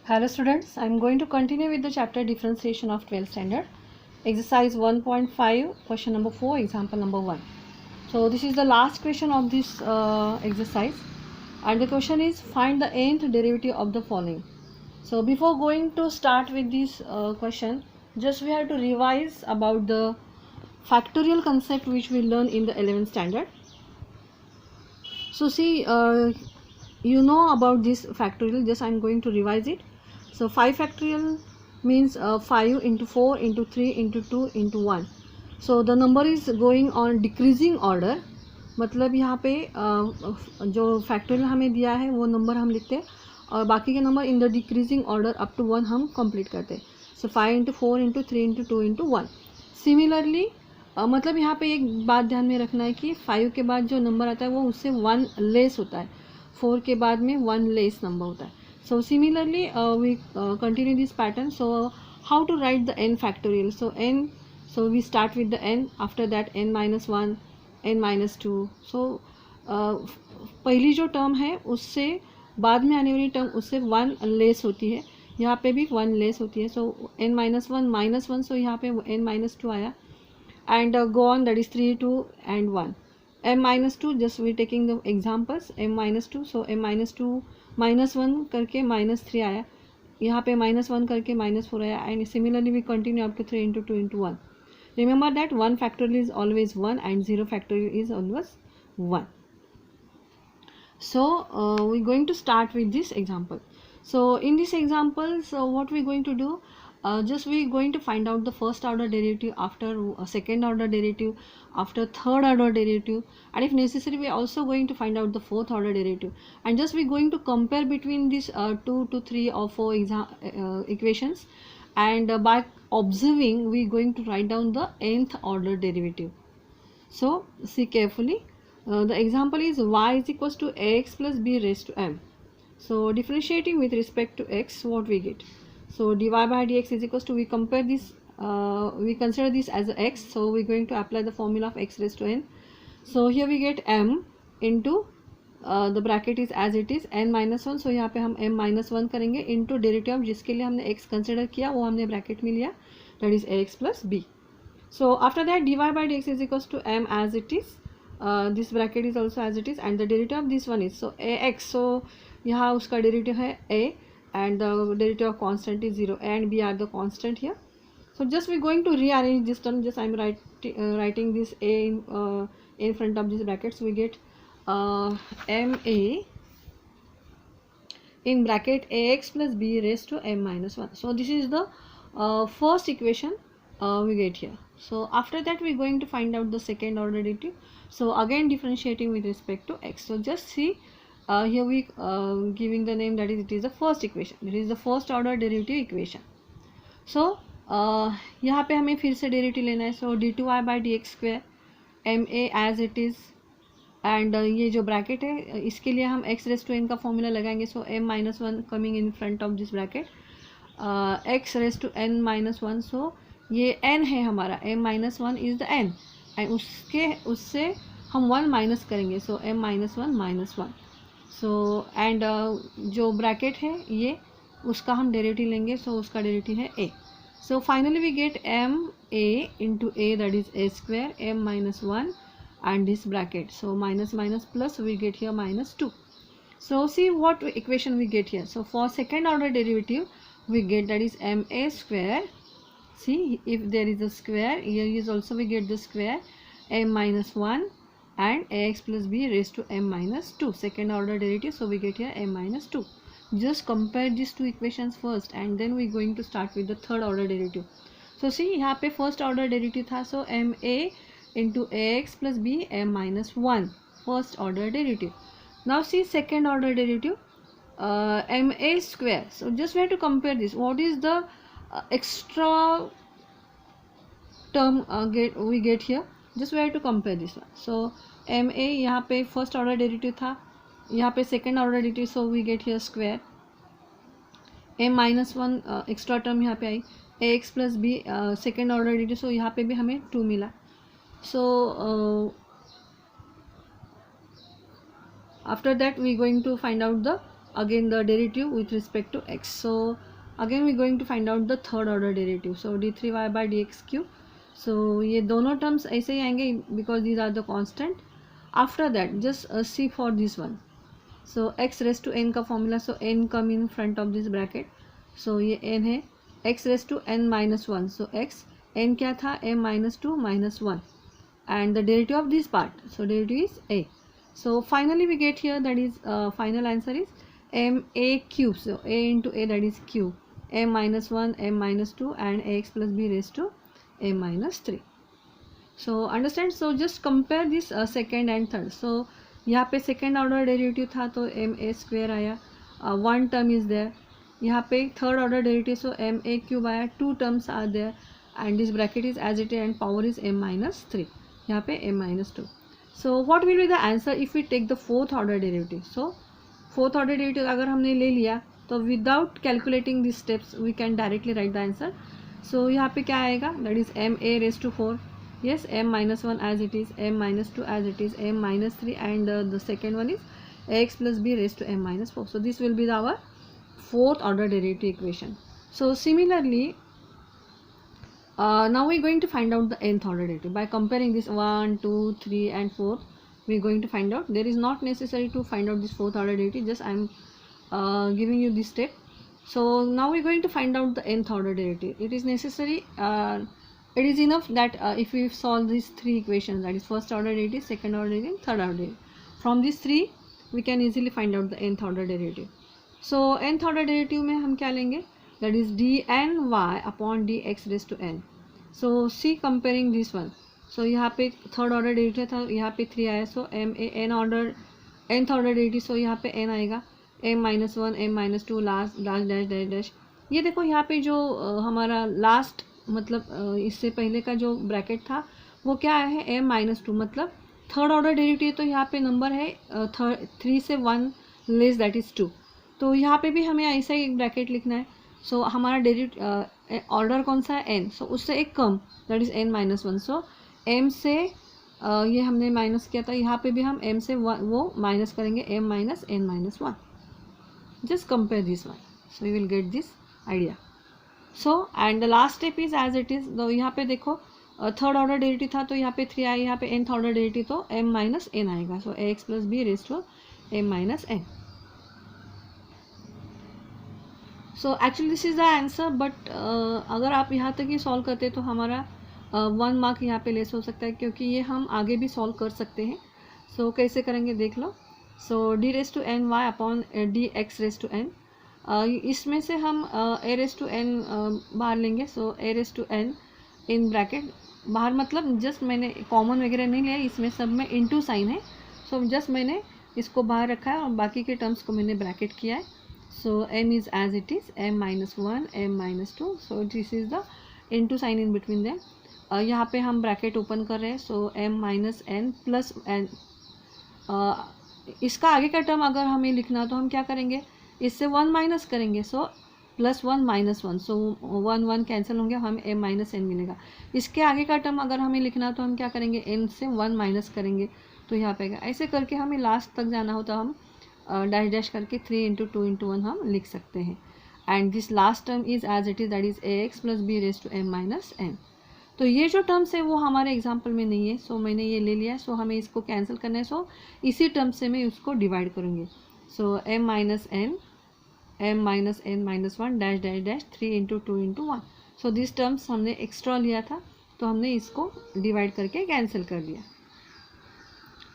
Hello students, I am going to continue with the chapter differentiation of 12th standard. Exercise 1.5, question number 4, example number 1. So this is the last question of this exercise, and the question is find the nth derivative of the following. So before going to start with this question, just we have to revise about the factorial concept which we learn in the 11th standard. So see, you know about this factorial, just I am going to revise it. So 5 factorial means 5 into 4 into 3 into 2 into 1. So the number is going on decreasing order. मतलब यहाँ पे जो factorial हमें दिया है वो number हम लिखते हैं और बाकी के number in the decreasing order up to 1 हम कंप्लीट करते हैं. So 5 into 4 into 3 into 2 into 1. Similarly मतलब यहाँ पे एक बात ध्यान में रखना है कि 5 के बाद जो नंबर आता है वो उससे 1 लेस होता है. 4 के बाद में 1 लेस नंबर होता है. So similarly we continue this pattern. So how to write the n factorial? So n, so we start with the n, after that n minus 1, n minus 2. So पहली जो term है उससे बाद में आने वाली टर्म उससे 1 लेस होती है. यहाँ पे भी 1 लेस होती है. So n minus 1 minus 1, so यहाँ पे n minus 2 आया, and go on, that is 3, 2 and 1. m minus 2, just we taking the examples, m minus 2, so m minus 2 minus 1 करके माइनस 3 आया, यहाँ पे माइनस 1 करके माइनस 4 आया, and similarly we continue up to 3 into 2 into 1. Remember that 1 factorial is always 1 and 0 factorial is always 1. So we're going to start with this example. So in this example, so what we're going to do, just we're going to find out the first order derivative, after second order derivative, after third order derivative, and if necessary we're also going to find out the fourth order derivative, and just we're going to compare between these 2 to 3 or 4 equations, and by observing we're going to write down the nth order derivative. So see carefully. The example is y is equals to ax plus b raised to m. So differentiating with respect to x, what we get? So dy by dx is equals to, we compare this, we consider this as a x, so we're going to apply the formula of x raised to n. So here we get m into the bracket is as it is n minus 1, so यहाँ पे हम m minus 1 करेंगे into derivative of जिसके लिए हमने x consider किया वो हमने ब्रैकेट में लिया, that is ax plus b. So after that dy by dx is equals to m as it is, this bracket is also as it is, and the derivative of this one is so ax, so यहाँ उसका derivative है a, and the derivative of constant is 0, a and b are the constant here. So just we going to rearrange this term, just I am writing this a in front of this bracket, so we get ma in bracket ax plus b raised to m minus 1. So this is the first equation we get here. So after that we are going to find out the second order derivative. So again differentiating with respect to x. So just see, here we giving the name, that is it is the first equation, it is the first order derivative equation. So यहाँ पे हमें फिर से derivative लेना है. So d two y by D x square m a as it is, and ये जो bracket है इसके लिए हम एक्स रेस टू एन का फॉर्मूला लगाएंगे. So m minus 1 coming in front of this bracket, x raise to N minus 1. So ये n है हमारा, m minus 1 is the n, and उससे हम 1 माइनस करेंगे. So m minus 1 minus 1. So and जो ब्रैकेट है ये उसका हम डेरिवेटिव लेंगे, सो उसका डेरिवेटिव है a. So finally we get m a into a, that is a square m minus 1 and this bracket. So minus minus plus, we get here minus 2. So see what equation we get here. So for second order derivative we get, that is m a square. See, if there is a square, here is also we get the square m minus 1 and ax plus b raised to m minus 2, second order derivative. So we get here m minus 2. Just compare these two equations first, and then we going to start with the third order derivative. So see, यहाँ पे first order derivative था, so m a into ax plus b m minus 1, first order derivative. Now see second order derivative, m a square. So just we have to compare this. What is the extra term we get here? Just we have to compare this one. So m a यहाँ पे first order derivative था, यहाँ पे second order derivative, so we get here square m minus 1 extra term यहाँ पे आई, ax plus b second order derivative, so यहाँ पे भी हमें 2 मिला. So after that we going to find out the again the derivative with respect to x. So again we going to find out the third order derivative. So d3y by dx cube. So ये दोनों terms ऐसे ही आएंगे because these are the constant. After that just see for this one. So x raised to n का formula, so n come in front of this bracket. So ये n है, x raised to n minus 1. So x n क्या था, m minus 2 minus 1, and the derivative of this part, so derivative is a. So finally we get here, that is final answer is m a cube. So a into a, that is cube, m minus 1, m minus 2, and ax plus b raised to m minus 3. So understand. So just compare this second and third. So यहाँ पे second order derivative था तो m a square आया, one term is there. यहाँ पे third order derivative, so m a cube आया, two terms are there, and this bracket is as it and power is m minus 3, यहाँ पे m minus 2. So what will be the answer if we take the fourth order derivative. So fourth order derivative अगर हमने ले लिया तो without calculating this steps we can directly write the answer. So यहाँ पे क्या आएगा, that is m a raise to 4. Yes, m minus 1 as it is, m minus 2 as it is, m minus 3, and the second one is ax plus b raised to m minus 4. So this will be our fourth order derivative equation. So similarly, now we are going to find out the nth order derivative by comparing this 1, 2, 3 and 4. We are going to find out. There is not necessary to find out this fourth order derivative, just I am giving you this step. So now we are going to find out the nth order derivative. It is necessary, it is enough that if we solve these three equations, that is first order derivative, second order derivative, third order derivative, from these three we can easily find out the nth order derivative. So nth order derivative में हम क्या लेंगे, that is dny upon dx raised to n. So see comparing this one. So यहाँ पे third order derivative था, यहाँ पे 3 आया, so m a n order nth order derivative, so यहाँ पे n आएगा, m minus 1, m minus 2, last dash dash dash dash. ये देखो यहाँ पे जो हमारा लास्ट मतलब इससे पहले का जो ब्रैकेट था वो क्या है, m माइनस 2, मतलब थर्ड ऑर्डर डेरिवेटिव. तो यहाँ पे नंबर है 3 से 1 लेस, दैट इज़ 2. तो यहाँ पे भी हमें ऐसा ही एक ब्रैकेट लिखना है. सो हमारा डेरिवेटिव ऑर्डर कौन सा है, n. सो उससे एक कम, that is n minus 1. So m से ये हमने माइनस किया था, यहाँ पे भी हम m से वो माइनस करेंगे, m minus n minus 1. Just compare this one, so we will get this idea. So and the last step is as it is. तो यहाँ पे देखो थर्ड ऑर्डर डेरिवेटिव था तो यहाँ पे 3 आया, यहाँ पे nth ऑर्डर डेरिवेटिव तो m माइनस n आएगा. So ax plus B raise to m minus n. So actually this is the answer, but अगर आप यहाँ तक ही सॉल्व करते तो हमारा 1 मार्क यहाँ पे लेस हो सकता है, क्योंकि ये हम आगे भी सॉल्व कर सकते हैं. सो कैसे करेंगे देख लो. So d raise to n y upon D X raise to n. इसमें से हम a रेज टू n बाहर लेंगे. So a raise to n in bracket बाहर, मतलब जस्ट मैंने कॉमन वगैरह नहीं लिया, इसमें सब में इनटू साइन है. सो जस्ट मैंने इसको बाहर रखा है और बाकी के टर्म्स को मैंने ब्रैकेट किया है. So m is as it is, m minus 1, m minus 2. So this is the into sign in between them. यहाँ पे हम ब्रैकेट ओपन कर रहे हैं. So m minus n plus n. इसका आगे का टर्म अगर हमें लिखना तो हम क्या करेंगे, इससे 1 माइनस करेंगे. सो प्लस 1 माइनस 1, सो 1 1 कैंसिल होंगे, हमें m माइनस n मिलेगा. इसके आगे का टर्म अगर हमें लिखना तो हम क्या करेंगे, n से 1 माइनस करेंगे तो यहाँ पे ऐसे करके हमें लास्ट तक जाना हो तो हम डैश डैश करके 3 इंटू 2 इंटू 1 हम लिख सकते हैं. And this last term is as it is, that is ax plus B raise to m minus n. तो ये जो टर्म्स है वो हमारे एग्जाम्पल में नहीं है. सो मैंने ये ले लिया है. सो हमें इसको कैंसिल करना है. सो इसी टर्म से मैं उसको डिवाइड करूँगी. सो m minus n, m minus n minus 1 dash dash dash 3 into 2 into 1. So this terms हमने एक्स्ट्रा लिया था तो हमने इसको डिवाइड करके कैंसिल कर दिया.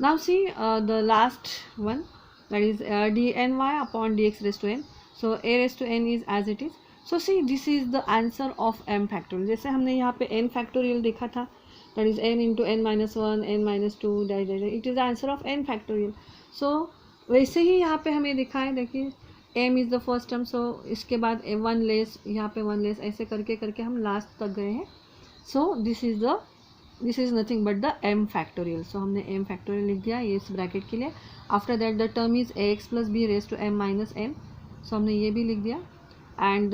Now see the last one, that is dny upon dx raise to n. So a raise to n is as it is. So see this is the answer of m factorial. जैसे हमने यहाँ पे n factorial देखा था, that is n into n minus 1, n minus 2 dash dash, it is the answer of n factorial. So वैसे ही यहाँ पे हमें दिखा है, देखिए m is the first term. So इसके बाद 1 लेस, यहाँ पे 1 लेस, ऐसे करके करके हम लास्ट तक गए हैं. So this is nothing but the m factorial. So हमने m फैक्टोरियल लिख दिया ये इस ब्रैकेट के लिए. After that the term is ax plus B raise to m minus n. So हमने ये भी लिख दिया. एंड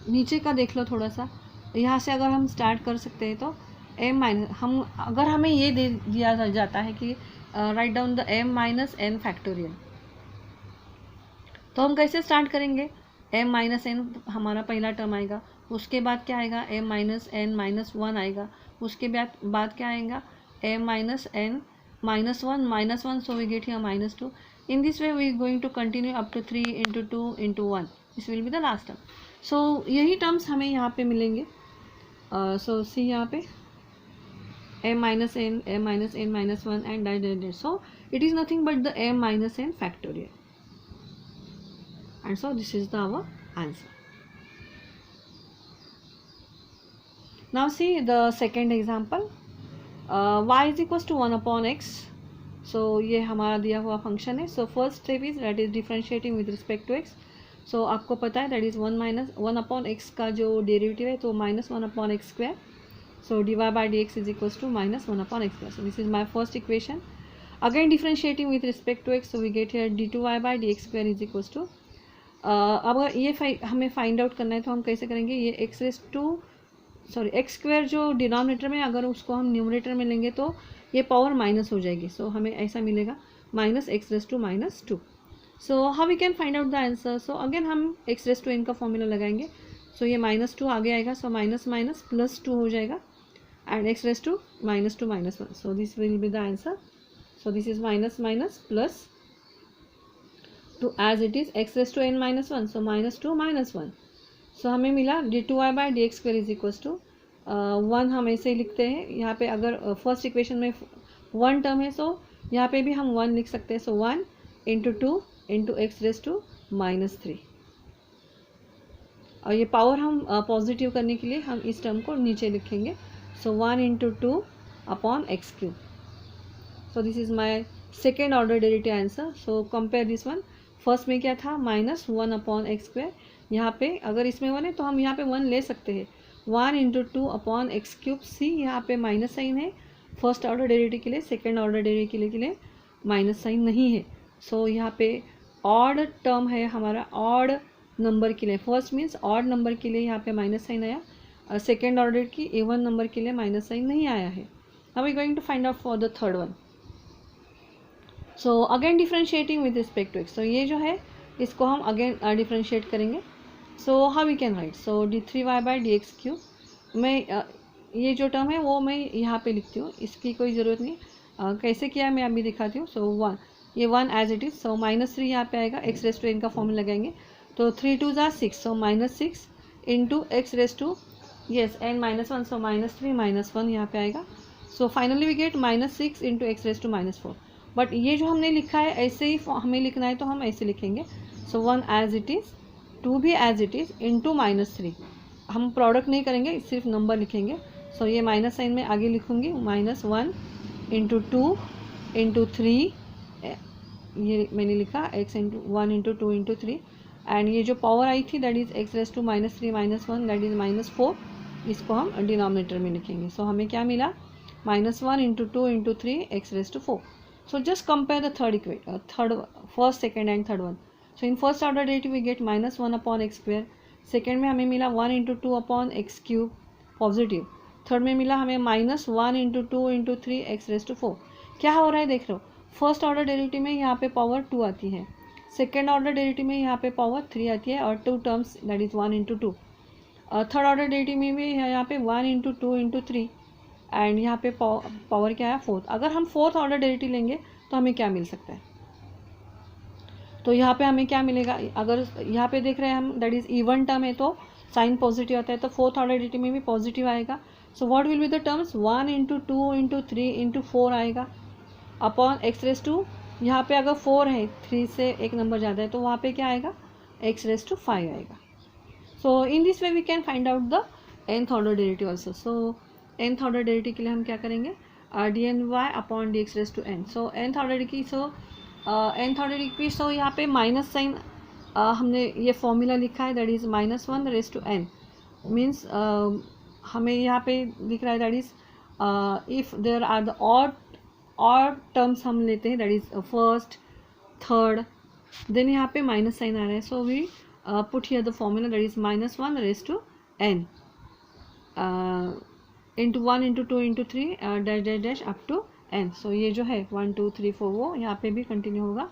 नीचे का देख लो थोड़ा सा, यहाँ से अगर हम स्टार्ट कर सकते हैं तो m माइनस, हम अगर हमें ये दे दिया जाता है कि write down the m minus n factorial. तो हम कैसे स्टार्ट करेंगे, m माइनस एन हमारा पहला टर्म आएगा, उसके बाद क्या आएगा m minus N minus one आएगा, उसके बाद क्या आएगा m minus N minus 1, so we get here minus 2. In this way we are going to continue up to 3 into 2 into 1. This will be the last term. So यही terms हमें यहाँ पे मिलेंगे. So see यहाँ पे m minus n minus 1 and that. So it is nothing but the m minus n factorial. And so this is our answer. Now see the second example. Y is equals to 1 upon x. So ये हमारा दिया हुआ function है. So first step is that is differentiating with respect to x. So आपको पता है that is 1 upon x का जो डेरिवेटिव है तो minus 1 upon x square. So dy by dx is equals to minus 1 upon x square. So this is my first equation. Again differentiating with respect to x, so we get here d2y by dx square is equals to अब ये हमें find out करना है तो हम कैसे करेंगे, ये एक्स स्क्वायर जो डिनोमिनेटर में अगर उसको हम न्यूमरेटर में लेंगे तो ये पावर माइनस हो जाएगी. सो हमें ऐसा मिलेगा minus X raise to minus 2. So how we can find out the answer. So again हम एक्स रेस टू एन का फॉर्मूला लगाएंगे. सो ये माइनस 2 आगे आएगा, सो माइनस माइनस प्लस 2 हो जाएगा and X raise to minus 1. So this will be the answer. So this is minus minus plus 2 as it is X raise to N minus 1. So minus 2 minus 1. So हमें मिला d2y by D x square is equals to 1. हम ऐसे ही लिखते हैं यहाँ पे, अगर first equation में 1 टर्म है सो यहाँ पे भी हम 1 लिख सकते हैं. So 1 into 2 into X raise to minus 3. और ये पावर हम पॉजिटिव करने के लिए हम इस टर्म को नीचे लिखेंगे. सो 1 into 2 upon x cube. So this is my second order derivative answer. So compare this one. First में क्या था माइनस 1 अपॉन एक्स स्क्वायर. यहाँ पे अगर इसमें 1 है तो हम यहाँ पे 1 ले सकते हैं. 1 इंटू 2 अपॉन एक्स क्यूब. सी यहाँ पे माइनस साइन है फर्स्ट ऑर्डर डेरिवेटिव के लिए, सेकेंड ऑर्डर डेरिवेटिव के लिए माइनस साइन नहीं है. सो यहाँ पे ऑड टर्म है हमारा, ऑड नंबर के लिए. फर्स्ट मीन्स ऑड नंबर के लिए यहाँ पे माइनस साइन आया, सेकेंड ऑर्डर की इवन नंबर के लिए माइनस साइन नहीं आया है. Now we going to find out for the third one. So again differentiating with respect to x. So ये जो है इसको हम अगेन डिफ्रेंशिएट करेंगे. So how we can write. So d3y by D x cube. मैं ये जो टर्म है वो मैं यहाँ पे लिखती हूँ, इसकी कोई ज़रूरत नहीं. कैसे किया है मैं अभी दिखाती हूँ. सो 1 ये 1 as it is. So minus 3 यहाँ पे आएगा, एक्स रेस टू एन का फॉर्मूला लगाएंगे तो 3 2 ज़ा 6. So minus 6 into X raise to yes N minus 1. So minus 3 minus 1 यहाँ पे आएगा. So finally we get minus 6 into X raise to minus 4. But ये जो हमने लिखा है ऐसे ही हमें लिखना है तो हम ऐसे लिखेंगे. सो 1 एज इट इज़, 2 भी as it is into minus 3. हम प्रोडक्ट नहीं करेंगे, सिर्फ नंबर लिखेंगे. सो ये माइनस साइन में आगे लिखूंगी, माइनस 1 इंटू 2 इंटू 3. ये मैंने लिखा X into 1 into 2 into 3. And ये जो पावर आई थी that is X raise to minus 3 minus 1 that is minus 4. इसको हम डिनोमिनेटर में लिखेंगे. सो हमें क्या मिला minus 1 into 2 into 3 X raise to 4. So just compare the first, second and third one. So in first order derivative we get minus 1 upon x square. Second में हमें मिला 1 into 2 upon x cube positive. Third में मिला हमें minus 1 into 2 into 3 x raised to 4. क्या हो रहा है देख रहे हो, फर्स्ट ऑर्डर डेरिवेटिव में यहाँ पे पावर 2 आती है, सेकेंड ऑर्डर डेरिवेटिव में यहाँ पे पावर 3 आती है और 2 terms that is 1 into 2. Third order derivative में भी यहाँ पे 1 into 2 into 3 एंड यहाँ पे पावर क्या है 4. अगर हम फोर्थ ऑर्डर डेरिवेटिव लेंगे तो हमें क्या मिल सकता है, तो यहाँ पे हमें क्या मिलेगा, अगर यहाँ पे देख रहे हैं हम दैट इज़ इवन टर्म है तो साइन पॉजिटिव आता है, तो फोर्थ ऑर्डर डेरिवेटिव में भी पॉजिटिव आएगा. सो what will be the terms 1 into 2 into 3 into 4 आएगा अपॉन एक्स रेस टू, यहाँ पे अगर 4 है 3 से एक नंबर ज़्यादा है तो वहाँ पे क्या आएगा एक्स रेस टू 5 आएगा. So in this way we can find out the nth order derivative also. So nth order derivative के लिए हम क्या करेंगे d n y upon D x raise to n. So nth order की nth order की so यहाँ पे minus sign हमने ये फॉर्मूला लिखा है that is minus 1 raise to n means हमें यहाँ पे दिख रहा है that is if there are the odd terms हम लेते हैं that is first third, then यहाँ पे माइनस साइन आ रहा है. So we put here the formula that is minus 1 raise to n into 1 into 2 into 3 dash dash dash up to n. So ये जो है 1 2 3 4 वो यहाँ पे भी कंटिन्यू होगा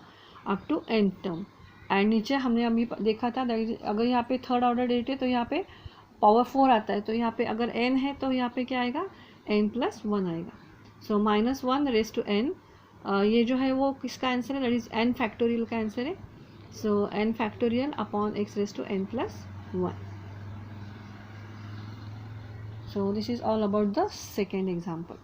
up to n term. And नीचे हमने अभी देखा था अगर यहाँ पे थर्ड ऑर्डर डेरिवेटिव तो यहाँ पे पावर 4 आता है, तो यहाँ पे अगर n है तो यहाँ पे क्या आएगा, n+1 आएगा. सो -1 रेज टू n, ये जो है वो किसका आंसर है, दैट इज n फैक्टोरियल का आंसर है. So n factorial upon x raise to n+1. So this is all about the second example.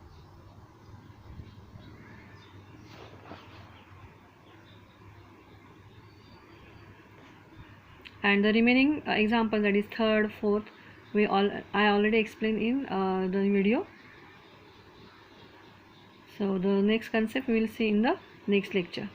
And the remaining example, that is third, fourth, I already explained in the video. So the next concept we will see in the next lecture.